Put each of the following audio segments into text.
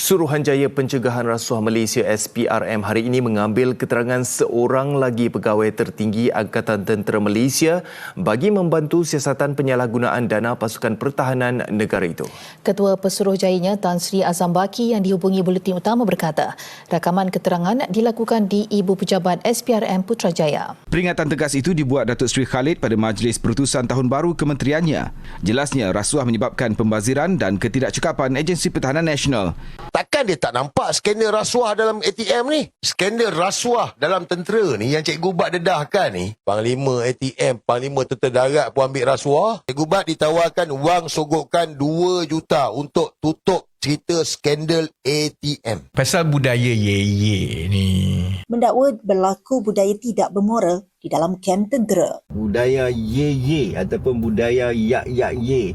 Suruhanjaya Pencegahan Rasuah Malaysia SPRM hari ini mengambil keterangan seorang lagi pegawai tertinggi Angkatan Tentera Malaysia bagi membantu siasatan penyalahgunaan dana pasukan pertahanan negara itu. Ketua Pesuruhjayanya Tan Sri Azam Baki yang dihubungi Buletin Utama berkata, rakaman keterangan dilakukan di Ibu Pejabat SPRM Putrajaya. Peringatan tegas itu dibuat Datuk Seri Khalid pada Majlis Perutusan Tahun Baru Kementeriannya. Jelasnya rasuah menyebabkan pembaziran dan ketidakcekapan Agensi Pertahanan Nasional. Takkan dia tak nampak skandal rasuah dalam ATM ni? Skandal rasuah dalam tentera ni yang Cikgu Bat dedahkan ni. Panglima ATM, Panglima Tentera Darat pun ambil rasuah. Cikgu Bat ditawarkan wang sogokan 2 juta untuk tutup cerita skandal ATM. Pasal budaya ye-ye ni. Mendakwa berlaku budaya tidak bermoral di dalam kem tentera. Budaya ye-ye ataupun budaya yak-yak-ye.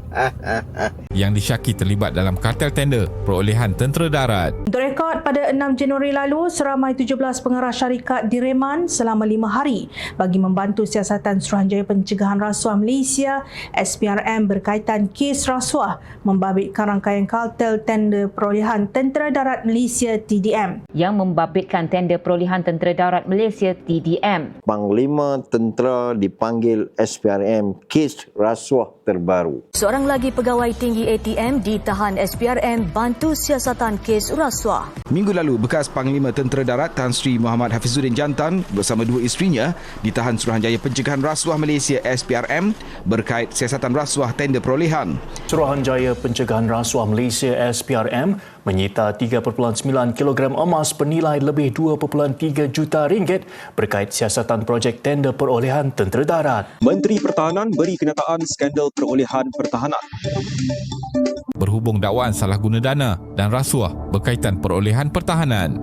Yang disyaki terlibat dalam kartel tender perolehan tentera darat. Untuk rekod, pada 6 Januari lalu, seramai 17 pengarah syarikat direman selama 5 hari bagi membantu siasatan Suruhanjaya Pencegahan Rasuah Malaysia SPRM berkaitan kes rasuah membabitkan rangkaian kartel tender perolehan Tentera Darat Malaysia TDM. Yang membabitkan tender perolehan Tentera Darat Malaysia TDM. Panglima Tentera dipanggil SPRM kes rasuah terbaru. Seorang lagi pegawai tinggi ATM ditahan SPRM bantu siasatan kes rasuah. Minggu lalu, bekas Panglima Tentera Darat Tan Sri Muhammad Hafizuddin Jantan bersama 2 isterinya ditahan Suruhanjaya Pencegahan Rasuah Malaysia SPRM berkait siasatan rasuah tender perolehan. Suruhanjaya Pencegahan Rasuah Malaysia SPRM menyita 3.9 kg emas bernilai lebih 2.3 juta ringgit berkait siasatan projek tender perolehan Tentera Darat. Menteri Pertahanan beri kenyataan skandal perolehan pertahanan. Berhubung dakwaan salah guna dana dan rasuah berkaitan perolehan pertahanan.